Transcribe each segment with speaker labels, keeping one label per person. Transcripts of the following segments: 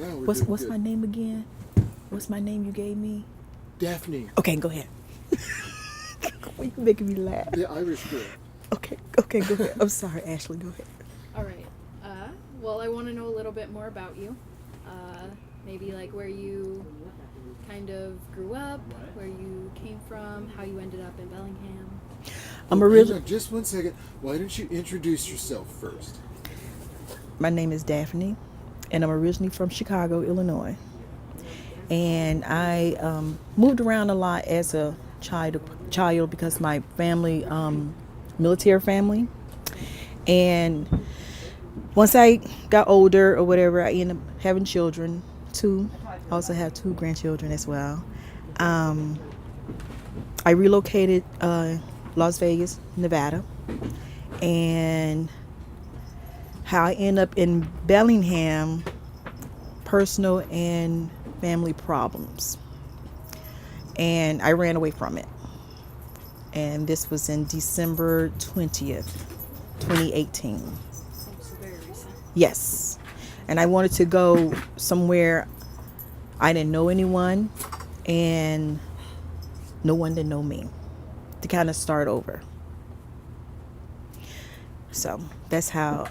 Speaker 1: Yeah, we're
Speaker 2: What's
Speaker 1: doing
Speaker 2: what's
Speaker 1: good.
Speaker 2: my name again? What's my name you gave me?
Speaker 1: Daphne,
Speaker 2: Okay, go ahead. You making me laugh.
Speaker 1: the Irish girl.
Speaker 2: Okay, go ahead. I'm sorry, Ashley. Go ahead.
Speaker 3: All right. Well, I want to know a little bit more about you. Maybe like where you kind of grew up, where you came from, how you ended up in Bellingham.
Speaker 2: I'm
Speaker 1: Oh, hang
Speaker 2: original.
Speaker 1: on just one second. Why don't you introduce yourself first?
Speaker 2: My name is Daphne, and I'm originally from Chicago, Illinois. And I moved around a lot as a child because my family, military family, and once I got older or whatever, I ended up having children. Two, I also have two grandchildren as well. Um, I relocated Las Vegas, Nevada, and how I end up in Bellingham, personal and family problems, and I ran away from it. And this was in December 20th, 2018.
Speaker 3: Oh, so very recent.
Speaker 2: Yes, and I wanted to go somewhere I didn't know anyone, and no one didn't know me, to kind of start over. So that's how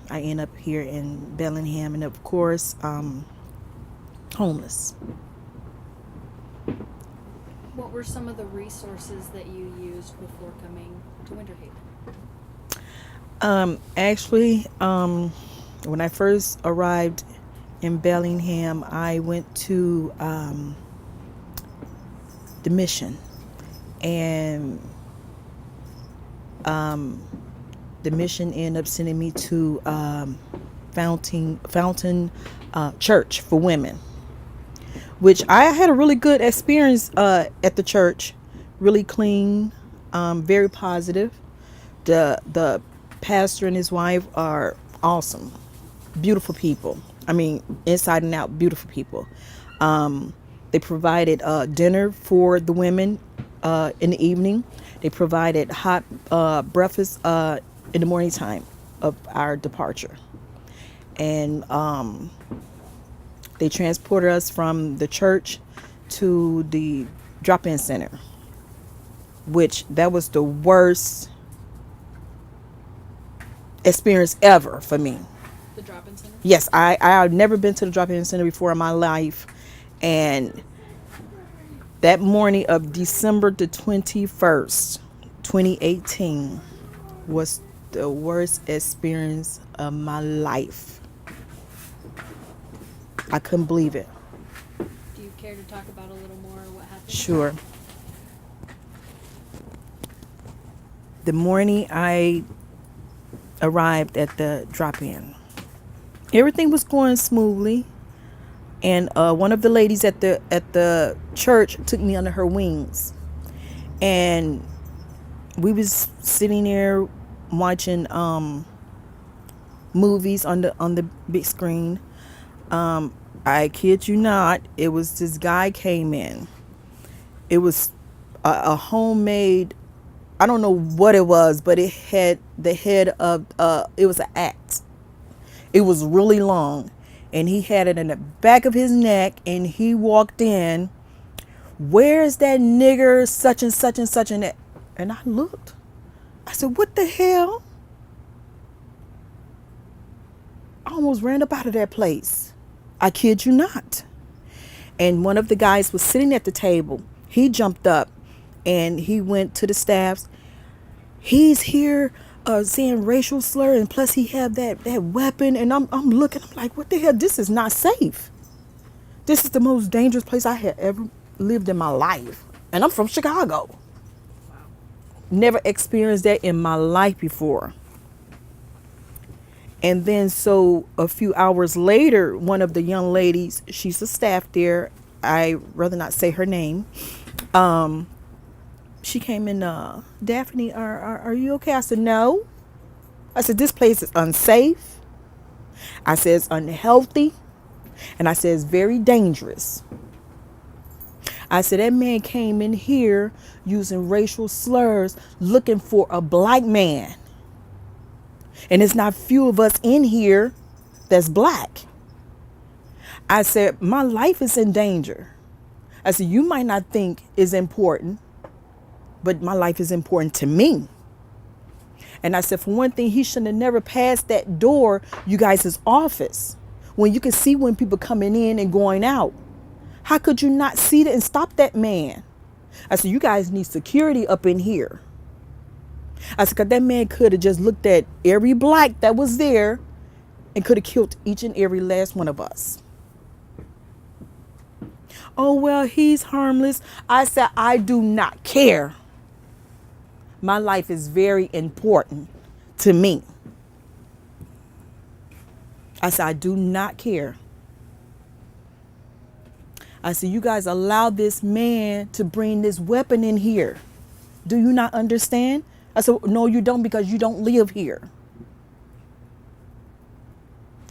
Speaker 2: I end up here in Bellingham, and of course, homeless.
Speaker 3: What were some of the resources that you used before coming to Winter Haven?
Speaker 2: Actually, when I first arrived in Bellingham, I went to the mission, and the mission ended up sending me to Fountain Church for Women, which I had a really good experience at the church. Really clean, very positive. The pastor and his wife are awesome, beautiful people. I mean, inside and out, beautiful people. They provided dinner for the women in the evening. They provided hot breakfast in the morning time of our departure, and they transported us from the church to the drop-in center, which that was the worst experience ever for me.
Speaker 3: The drop-in center.
Speaker 2: Yes, I've never been to the drop-in center before in my life, and that morning of December the 21st, 2018, was the worst experience of my life. I couldn't believe it.
Speaker 3: Do you care to talk about a little more what happened?
Speaker 2: Sure. The morning I arrived at the drop-in, everything was going smoothly, and one of the ladies at the church took me under her wings, and we was sitting there watching movies on the big screen. I kid you not, it was this guy came in. It was a homemade, I don't know what it was, but it had the head of it was an axe. It was really long, and he had it in the back of his neck, and he walked in. Where's that nigger such and such and such and that? And I looked. I said, what the hell? I almost ran up out of that place. I kid you not. And one of the guys was sitting at the table. He jumped up and he went to the staffs. He's here saying racial slur, and plus he have that weapon. And I'm looking, I'm like, what the hell? This is not safe. This is the most dangerous place I had ever lived in my life. And I'm from Chicago. Never experienced that in my life before. And then so a few hours later, one of the young ladies, she's a staff there, I rather not say her name, she came in, Daphne, are you okay? I said, no. I said, this place is unsafe. I said, it's unhealthy. And I said, it's very dangerous. I said, that man came in here using racial slurs looking for a black man. And it's not few of us in here that's black. I said, my life is in danger. I said, you might not think is important, but my life is important to me. And I said, for one thing, he shouldn't have never passed that door, you guys' office, when you can see when people coming in and going out. How could you not see that and stop that man? I said, you guys need security up in here. I said, 'cause that man could have just looked at every black that was there and could have killed each and every last one of us. Oh, well, he's harmless. I said, I do not care. My life is very important to me. I said, I do not care. I said, you guys allow this man to bring this weapon in here. Do you not understand? I said, no, you don't, because you don't live here.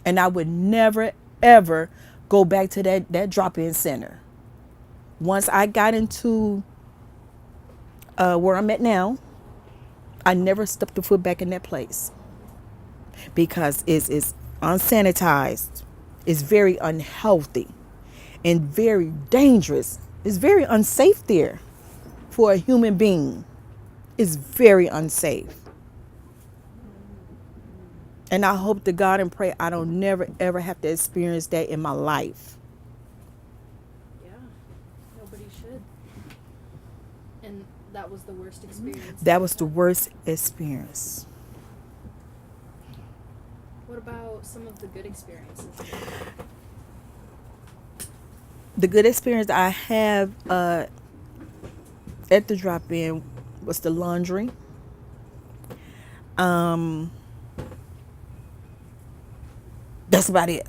Speaker 2: And I would never, ever go back to that drop-in center. Once I got into where I'm at now, I never stepped a foot back in that place because it's unsanitized. It's very unhealthy and very dangerous. It's very unsafe there for a human being. It's very unsafe. And I hope to God and pray I don't never ever have to experience that in my life.
Speaker 3: Yeah, nobody should. And that was the worst experience.
Speaker 2: That was the worst experience.
Speaker 3: What about some of the good experiences?
Speaker 2: The good experience I have at the drop-in was the laundry. That's about it.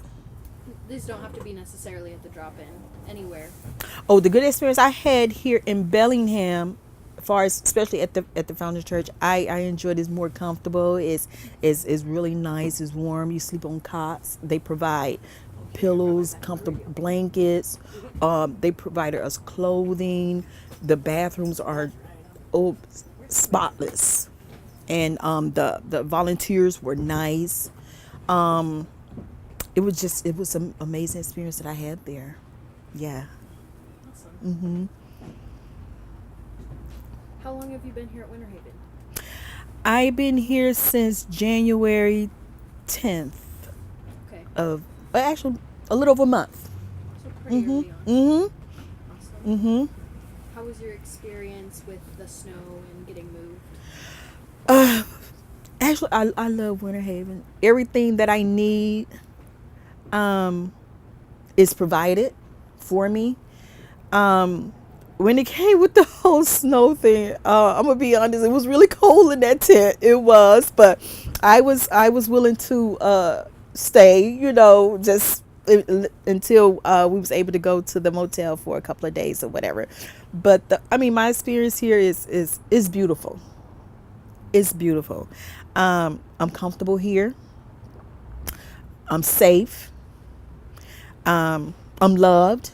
Speaker 3: These don't have to be necessarily at the drop-in. Anywhere.
Speaker 2: Oh, the good experience I had here in Bellingham, as far as especially at the Founders Church, I enjoyed. It's more comfortable. It's really nice. It's warm. You sleep on cots. They provide pillows, comfortable blankets. They provided us clothing. The bathrooms are spotless, and the volunteers were nice. It was an amazing experience that I had there. Yeah.
Speaker 3: Awesome. How long have you been here at Winter Haven?
Speaker 2: I've been here since January 10th
Speaker 3: Okay.
Speaker 2: Actually a little over a month.
Speaker 3: So pretty early on. Awesome. How was your experience with the snow and getting moved?
Speaker 2: Actually, I love Winter Haven. Everything that I need is provided for me. When it came with the whole snow thing, I'm gonna be honest, it was really cold in that tent. It was, but I was willing to stay, just until we was able to go to the motel for a couple of days or whatever. But my experience here is beautiful. It's beautiful. I'm comfortable here. I'm safe. I'm loved.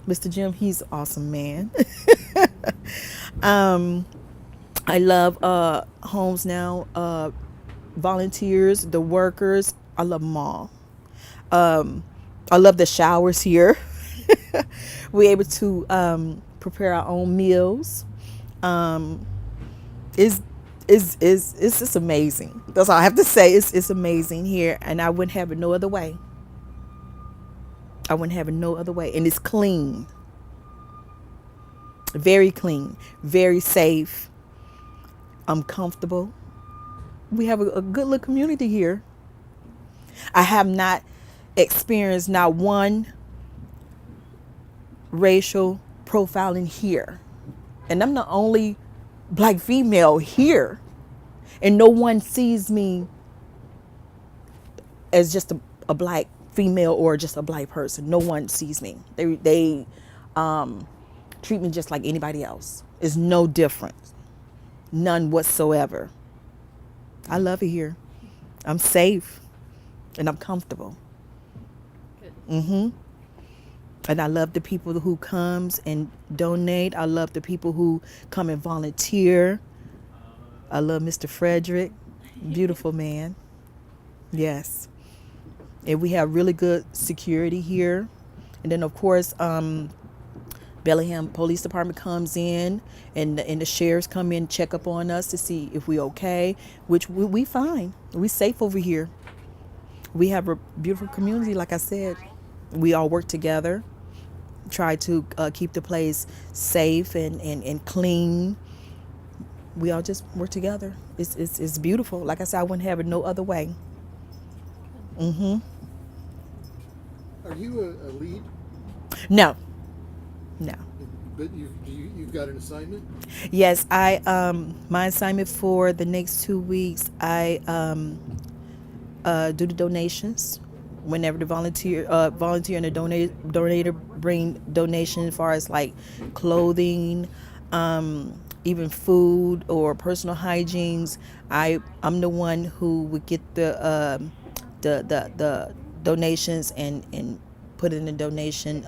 Speaker 2: Mr. Jim, he's an awesome man. I love homes now, volunteers, the workers. I love them all. I love the showers here. We're able to prepare our own meals. It's just amazing. That's all I have to say. It's amazing here, and I wouldn't have it no other way. I wouldn't have it no other way. And it's clean. Very clean. Very safe. I'm comfortable. We have a good little community here. I have not experienced not one racial profiling here. And I'm the only black female here. And no one sees me as just a black female or just a black person. No one sees me. They treat me just like anybody else. It's no different. None whatsoever. I love it here. I'm safe and I'm comfortable.
Speaker 3: Good.
Speaker 2: And I love the people who comes and donate. I love the people who come and volunteer. I love Mr. Frederick. Beautiful man. Yes. And we have really good security here. And then, of course, Bellingham Police Department comes in, and the sheriffs come in, check up on us to see if we okay, which we fine. We safe over here. We have a beautiful community, like I said. We all work together, try to keep the place safe and clean. We all just work together. It's beautiful. Like I said, I wouldn't have it no other way.
Speaker 1: Are you a lead?
Speaker 2: No, no.
Speaker 1: But you've got an assignment?
Speaker 2: Yes, I my assignment for the next 2 weeks, I do the donations. Whenever the volunteer and the donator bring donations as far as like clothing, even food or personal hygienes, I'm the one who would get the donations and put it in the donation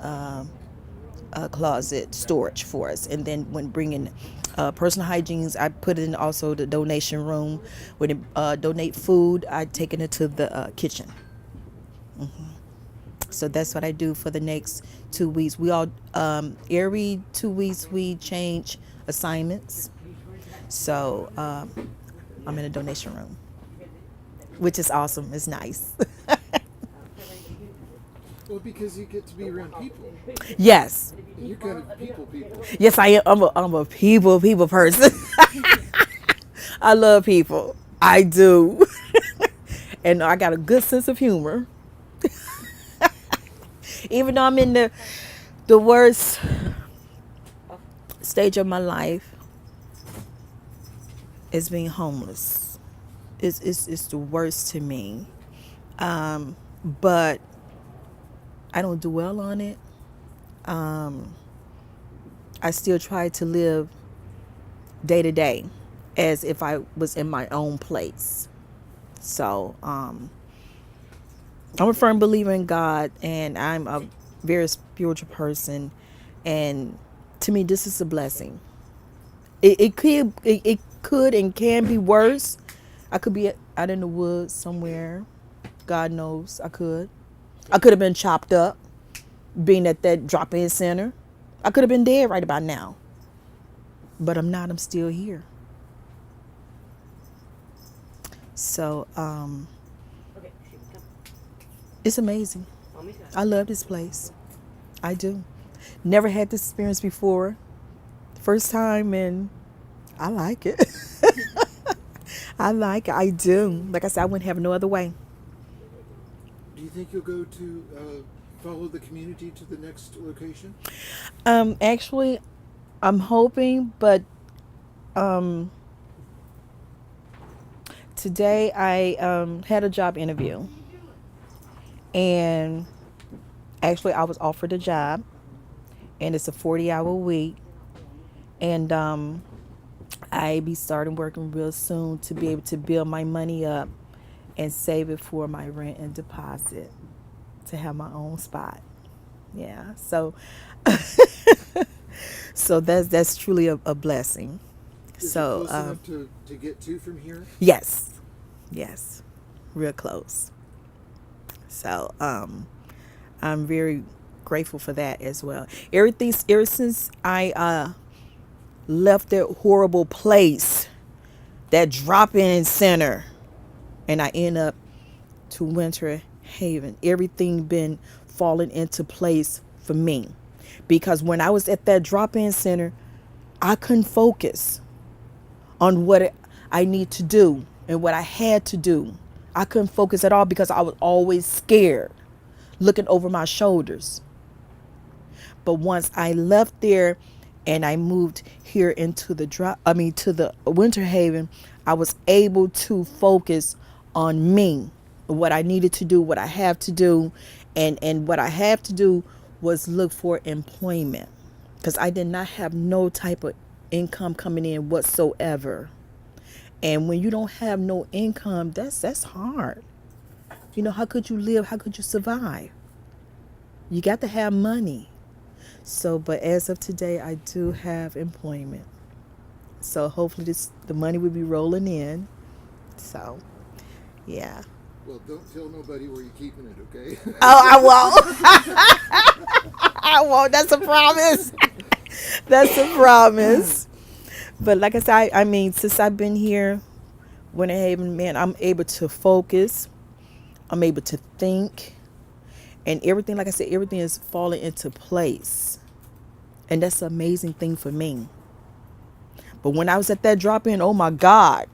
Speaker 2: closet storage for us. And then when bringing personal hygienes, I put it in also the donation room. When they donate food, I take it into the kitchen. So that's what I do for the next 2 weeks. We all every 2 weeks we change assignments. So I'm in a donation room, which is awesome. It's nice.
Speaker 1: Well, because you get to be around people.
Speaker 2: Yes.
Speaker 1: And you're kind of people.
Speaker 2: Yes, I am. I'm a people person. I love people. I do. And I got a good sense of humor. Even though I'm in the worst stage of my life, is being homeless. It's the worst to me. But I don't dwell on it. I still try to live day to day as if I was in my own place. So I'm a firm believer in God, and I'm a very spiritual person, and to me this is a blessing. It could and can be worse. I could be out in the woods somewhere. God knows I could have been chopped up, being at that drop-in center. I could have been dead right about now. But I'm not. I'm still here. So, it's amazing. I love this place. I do. Never had this experience before. First time, and I like it. I like it. I do. Like I said, I wouldn't have no other way.
Speaker 1: Do you think you'll go to follow the community to the next location?
Speaker 2: Actually, I'm hoping, but today I had a job interview, and actually I was offered a job, and it's a 40-hour week, and I be starting working real soon to be able to build my money up and save it for my rent and deposit to have my own spot. Yeah, so so that's truly a blessing.
Speaker 1: Is
Speaker 2: So
Speaker 1: it close enough to get to from here?
Speaker 2: yes, real close. So I'm very grateful for that as well. Everything ever since I left that horrible place, that drop-in center, and I end up to Winter Haven, everything been falling into place for me. Because when I was at that drop-in center, I couldn't focus on what I need to do and what I had to do. I couldn't focus at all because I was always scared, looking over my shoulders. But once I left there and I moved here into to the Winter Haven, I was able to focus on me, what I needed to do, what I have to do, and what I have to do was look for employment, because I did not have no type of income coming in whatsoever. And when you don't have no income, that's hard. You know, how could you live? How could you survive? You got to have money. So, but as of today, I do have employment. So hopefully the money will be rolling in. So, yeah.
Speaker 1: Well, don't tell nobody where you're keeping it, okay?
Speaker 2: Oh, I won't. I won't. That's a promise. That's a promise. But like I said, I mean, since I've been here, Winter Haven, man, I'm able to focus. I'm able to think. And everything, like I said, everything is falling into place. And that's an amazing thing for me. But when I was at that drop-in, oh my God,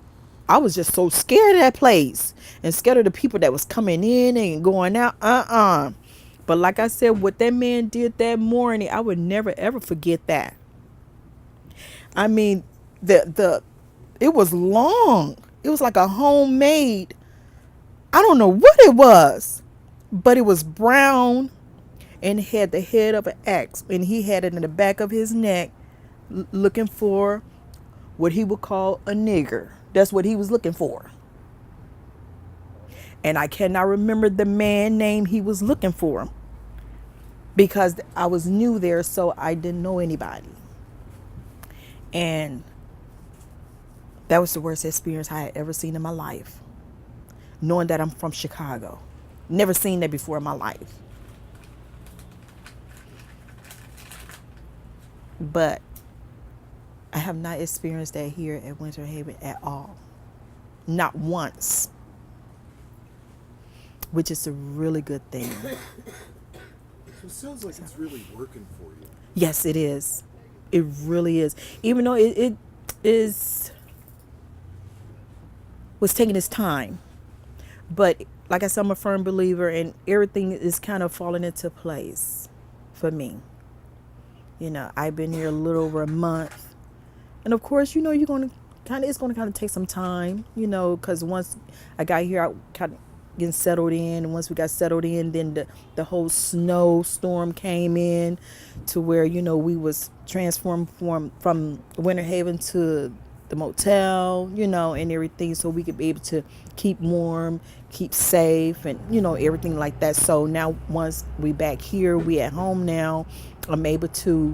Speaker 2: I was just so scared of that place. And scared of the people that was coming in and going out. But like I said, what that man did that morning, I would never ever forget that. I mean, it was long. It was like a homemade. I don't know what it was, but it was brown and had the head of an axe, and he had it in the back of his neck, looking for what he would call a nigger. That's what he was looking for. And I cannot remember the man name he was looking for because I was new there, so I didn't know anybody. And that was the worst experience I had ever seen in my life. Knowing that I'm from Chicago. Never seen that before in my life. But I have not experienced that here at Winter Haven at all. Not once. Which is a really good thing.
Speaker 1: So it sounds like it's really working for you.
Speaker 2: Yes, it is. It really is. Even though it was taking its time. But like I said, I'm a firm believer, and everything is kind of falling into place for me. You know, I've been here a little over a month. And of course, you know, it's going to kind of take some time, you know, because once I got here, I kind of getting settled in. And once we got settled in, then the whole snowstorm came in to where, you know, we was transformed from Winter Haven to the motel, you know, and everything, so we could be able to keep warm, keep safe, and, you know, everything like that. So now once we back here, we at home now, I'm able to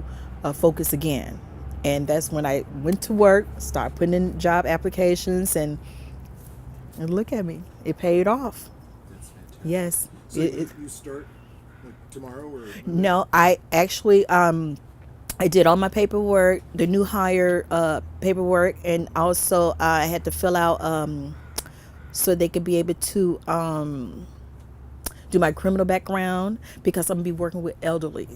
Speaker 2: focus again. And that's when I went to work, started putting in job applications, and look at me, it paid off.
Speaker 1: That's fantastic.
Speaker 2: Yes.
Speaker 1: So you start like tomorrow or?
Speaker 2: No, I actually I did all my paperwork, the new hire paperwork, and also I had to fill out so they could be able to do my criminal background, because I'm gonna be working with elderly.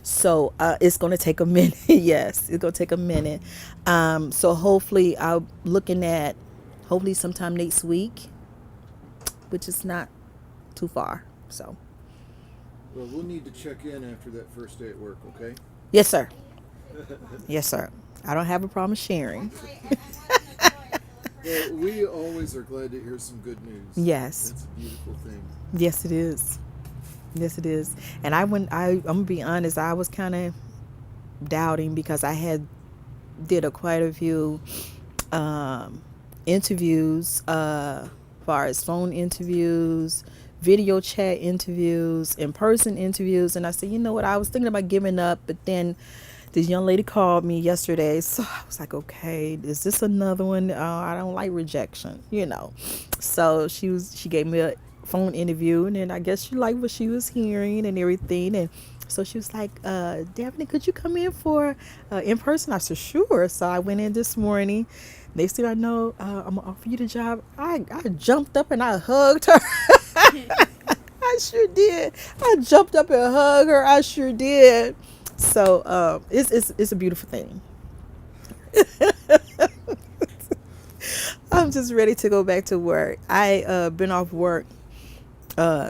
Speaker 2: So it's gonna take a minute. Yes, it's gonna take a minute. So hopefully I'm looking at hopefully sometime next week, which is not too far. So.
Speaker 1: Well, we'll need to check in after that first day at work, okay?
Speaker 2: Yes, sir. Yes, sir. I don't have a problem sharing.
Speaker 1: Well, we always are glad to hear some good news.
Speaker 2: Yes.
Speaker 1: It's a beautiful thing.
Speaker 2: Yes, it is. Yes, it is. And I'm gonna be honest, I was kind of doubting because I had did quite a few interviews, far as phone interviews, video chat interviews, in-person interviews, and I said, you know what, I was thinking about giving up, but then this young lady called me yesterday, so I was like, okay, is this another one? I don't like rejection, you know. So she gave me a phone interview, and then I guess she liked what she was hearing and everything, and so she was like, Daphne, could you come in for in person? I said, sure. So I went in this morning. Next thing I know, I'm gonna offer you the job. I jumped up and I hugged her. I sure did. I jumped up and hugged her. I sure did. So it's a beautiful thing. I'm just ready to go back to work. I been off work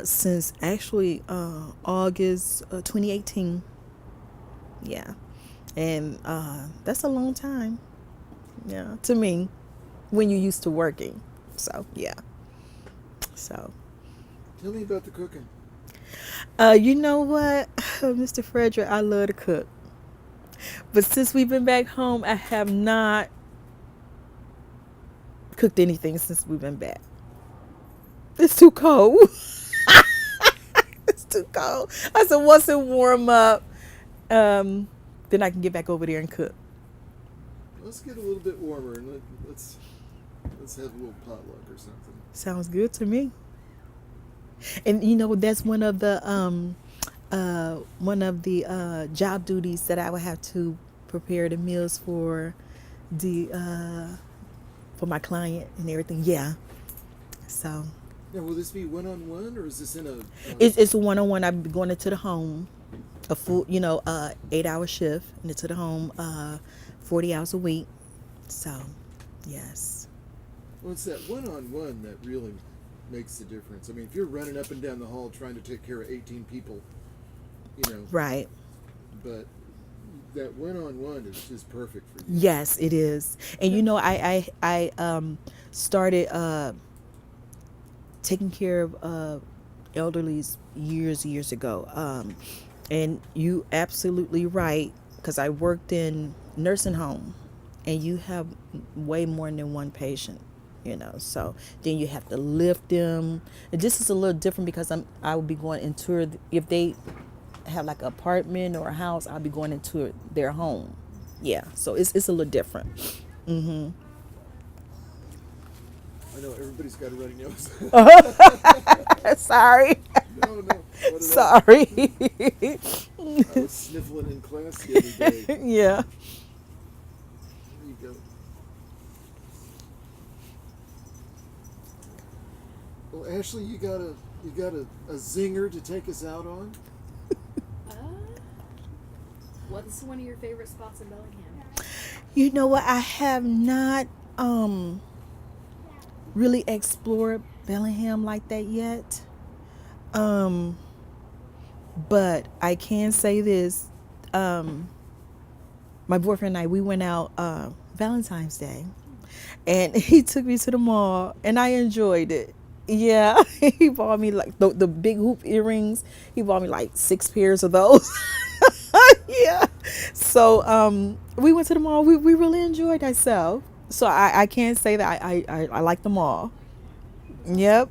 Speaker 2: since actually August 2018. Yeah, and that's a long time. Yeah, to me, when you're used to working. So yeah. So.
Speaker 1: Tell me about the cooking.
Speaker 2: You know what, Mr. Frederick, I love to cook. But since we've been back home, I have not cooked anything since we've been back. It's too cold. It's too cold. I said once it warm up, then I can get back over there and cook.
Speaker 1: Let's get a little bit warmer and let's have a little potluck or something.
Speaker 2: Sounds good to me. And you know, that's one of the one of the job duties that I would have to prepare the meals the for my client and everything. Yeah. So
Speaker 1: Now, will this be one-on-one, or is this in a?
Speaker 2: it's a one-on-one. I'll be going into the home, a full 8-hour shift into the home, 40 hours a week. So yes.
Speaker 1: Well, it's that one-on-one that really makes the difference. I mean, if you're running up and down the hall trying to take care of 18 people,
Speaker 2: Right.
Speaker 1: but that one-on-one is perfect for you.
Speaker 2: Yes, it is. And I started taking care of elderlies years ago. And you absolutely right, because I worked in nursing home, and you have way more than one patient. So then you have to lift them. And this is a little different because I will be going and tour if they have like an apartment or a house. I'll be going into their home. Yeah, so it's a little different.
Speaker 1: I know everybody's got a runny nose.
Speaker 2: Sorry.
Speaker 1: No, not at all.
Speaker 2: Sorry.
Speaker 1: I was sniffling in class the other day.
Speaker 2: Yeah.
Speaker 1: There you go. Well, Ashley, you got a zinger to take us out on?
Speaker 3: What's one of your favorite spots in Bellingham?
Speaker 2: You know what? I have not really explored Bellingham like that yet. But I can say this. My boyfriend and I, we went out Valentine's Day, and he took me to the mall, and I enjoyed it. Yeah, he bought me like the big hoop earrings. He bought me like 6 pairs of those. Yeah. So we went to the mall. We really enjoyed ourselves. So I can't say that I like the mall. Yep.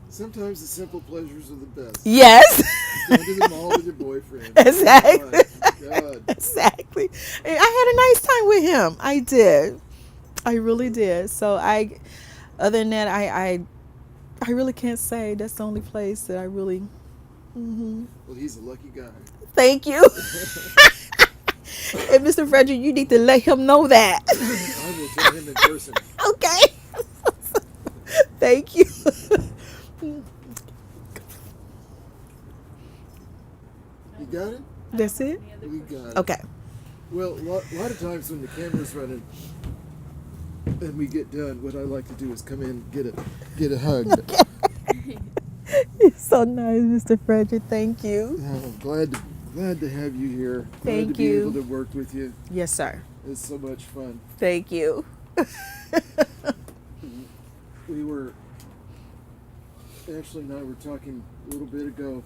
Speaker 1: Sometimes the simple pleasures are the best.
Speaker 2: Yes.
Speaker 1: Going to the mall with your boyfriend.
Speaker 2: Exactly.
Speaker 1: Oh my God.
Speaker 2: Exactly. And I had a nice time with him. I did. I really did. So other than that, I really can't say. That's the only place that I really.
Speaker 1: Well, he's a lucky guy.
Speaker 2: Thank you. And Mr. Frederick, you need to let him know that.
Speaker 1: I will tell him in person.
Speaker 2: Okay. Thank you.
Speaker 1: You got it?
Speaker 2: That's it?
Speaker 1: We got it.
Speaker 2: Okay.
Speaker 1: Well, a lot of times when the camera's running and we get done, what I like to do is come in and get a hug.
Speaker 2: You're so nice, Mr. Frederick. Thank you.
Speaker 1: I'm glad to have you here. Glad
Speaker 2: Thank
Speaker 1: to be
Speaker 2: you.
Speaker 1: able to work with you.
Speaker 2: Yes, sir.
Speaker 1: It's so much fun.
Speaker 2: Thank you.
Speaker 1: Ashley and I were talking a little bit ago